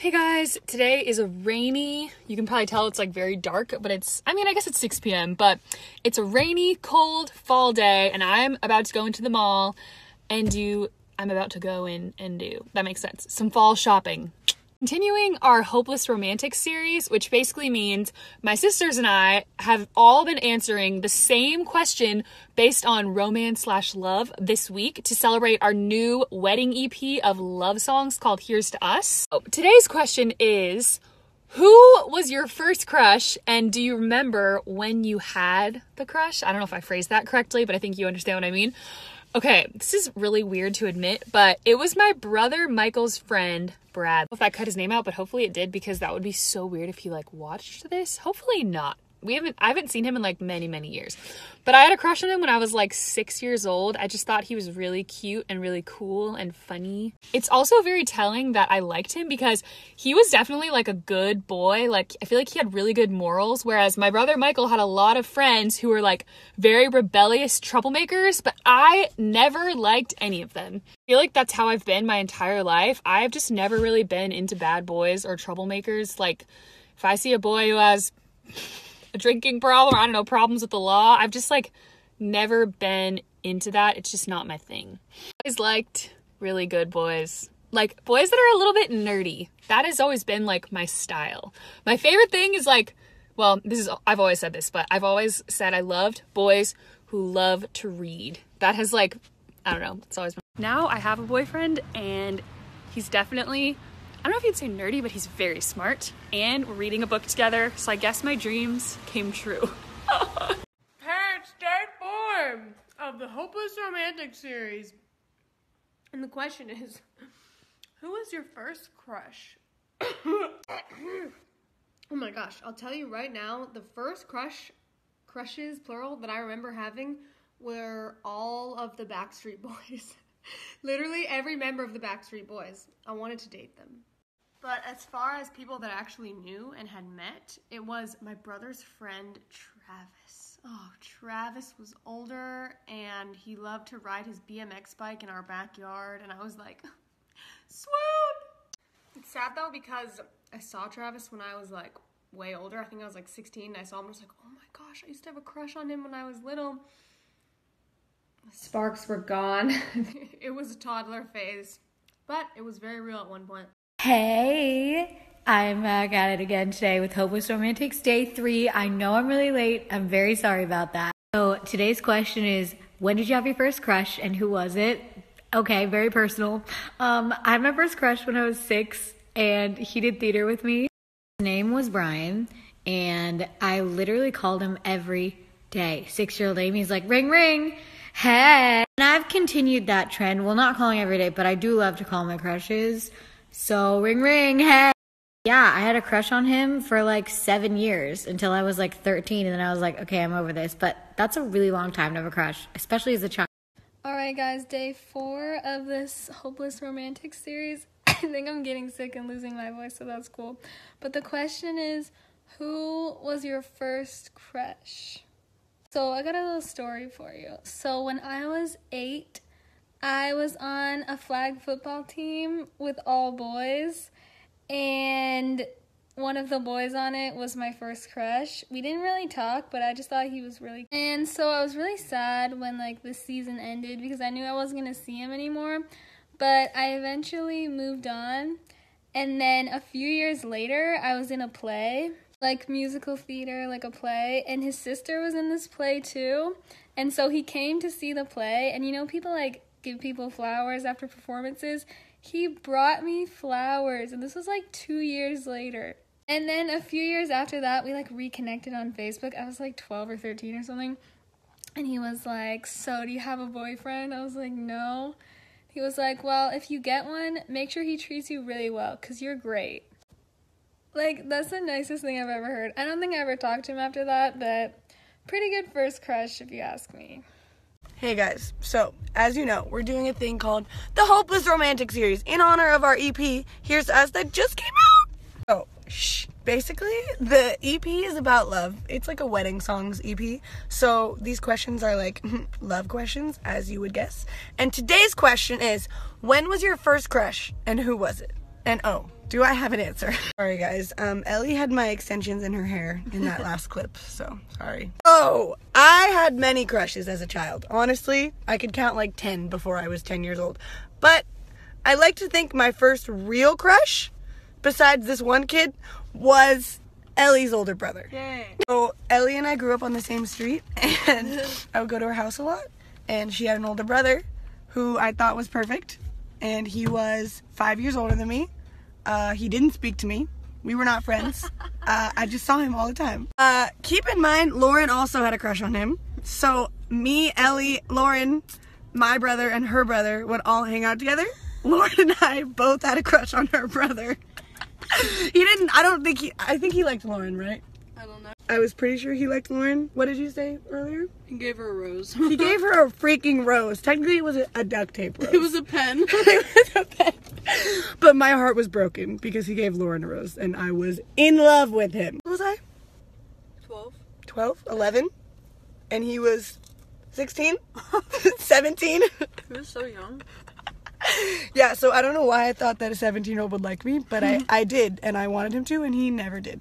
Hey guys, today is a rainy, you can probably tell it's like very dark, but I guess it's 6 p.m., but it's a rainy, cold fall day, and I'm about to go into the mall and that makes sense, some fall shopping. Continuing our Hopeless Romantic series, which basically means my sisters and I have all been answering the same question based on romance/love this week to celebrate our new wedding EP of love songs called Here's to Us. So, today's question is, who was your first crush, and do you remember when you had the crush? I don't know if I phrased that correctly, but I think you understand what I mean. Okay, this is really weird to admit, but it was my brother Michael's friend, Brad. I don't know if that cut his name out, but hopefully it did, because that would be so weird if he watched this. Hopefully not. I haven't seen him in many years. But I had a crush on him when I was 6 years old. I just thought he was really cute and really cool and funny. It's also very telling that I liked him because he was definitely a good boy. I feel like he had really good morals, whereas my brother Michael had a lot of friends who were very rebellious troublemakers, but I never liked any of them. I feel like that's how I've been my entire life. I've just never really been into bad boys or troublemakers. If I see a boy who has a drinking problem, or I don't know, problems with the law, I've just never been into that. It's just not my thing. I always liked really good boys. Boys that are a little bit nerdy. That has always been my style. My favorite thing is I've always said this, but I've always said I loved boys who love to read. That has I don't know, it's always been. Now I have a boyfriend, and he's definitely, I don't know if you'd say nerdy, but he's very smart, and we're reading a book together, so I guess my dreams came true. Parents, day 4 of the Hopeless Romantic series. And the question is, who was your first crush? Oh my gosh, I'll tell you right now, the first crushes, plural, that I remember having were all of the Backstreet Boys. Literally every member of the Backstreet Boys. I wanted to date them. But as far as people that I actually knew and had met, it was my brother's friend, Travis. Oh, Travis was older, and he loved to ride his BMX bike in our backyard, and I was like, swoon! It's sad, though, because I saw Travis when I was, way older. I think I was, 16, and I saw him, and I was like, oh my gosh, I used to have a crush on him when I was little. The sparks were gone. It was a toddler phase, but it was very real at one point. Hey, I'm back at it again today with Hopeless Romantics Day 3. I know I'm really late. I'm very sorry about that. So today's question is, when did you have your first crush and who was it? Okay, very personal. I had my first crush when I was 6 and he did theater with me. His name was Brian and I literally called him every day. 6-year-old Amy's like, ring, ring. Hey. And I've continued that trend. Well, not calling every day, but I do love to call my crushes. So, ring, ring, hey. Yeah, I had a crush on him for 7 years until I was 13, and then I was like, okay, I'm over this. But that's a really long time to have a crush, especially as a child. Alright guys, day 4 of this Hopeless Romantic series. I think I'm getting sick and losing my voice, so that's cool. But the question is, who was your first crush? So, I got a little story for you. So, when I was 8, I was on a flag football team with all boys, and one of the boys on it was my first crush. We didn't really talk, but I just thought he was really cool. And so I was really sad when the season ended because I knew I wasn't going to see him anymore, but I eventually moved on. And then a few years later, I was in a play, musical theater, a play, and his sister was in this play too. And so he came to see the play, and people give people flowers after performances. He brought me flowers, and this was 2 years later. And then a few years after that, we reconnected on Facebook. I was 12 or 13 or something, and he was like, so do you have a boyfriend? I was like, no. He was like, well, if you get one, make sure he treats you really well, because you're great. That's the nicest thing I've ever heard. I don't think I ever talked to him after that, but pretty good first crush if you ask me. Hey guys, so as you know, we're doing a thing called the Hopeless Romantic series in honor of our EP, Here's to Us, that just came out. So, basically, the EP is about love. It's a wedding songs EP. So these questions are love questions, as you would guess. And today's question is, when was your first crush and who was it? And Do I have an answer? Sorry guys, Ellie had my extensions in her hair in that last clip, so sorry. Oh, I had many crushes as a child. Honestly, I could count like 10 before I was 10 years old. But I like to think my first real crush, besides this one kid, was Ellie's older brother. Yay. So Ellie and I grew up on the same street, and I would go to her house a lot, and she had an older brother who I thought was perfect, and he was 5 years older than me. He didn't speak to me. We were not friends. I just saw him all the time. Keep in mind, Lauren also had a crush on him. So me, Ellie, Lauren, my brother, and her brother would all hang out together. Lauren and I both had a crush on her brother. I think he liked Lauren, right? I don't know. I was pretty sure he liked Lauren. What did you say earlier? He gave her a rose. He gave her a freaking rose. Technically, it was a duct tape rose. It was a pen. It was a pen. But my heart was broken because he gave Lauren a rose, and I was in love with him. What was I? 12. 12? 11? And he was 16? 17? He was so young. Yeah, so I don't know why I thought that a 17-year-old would like me, but I did, and I wanted him to, and he never did.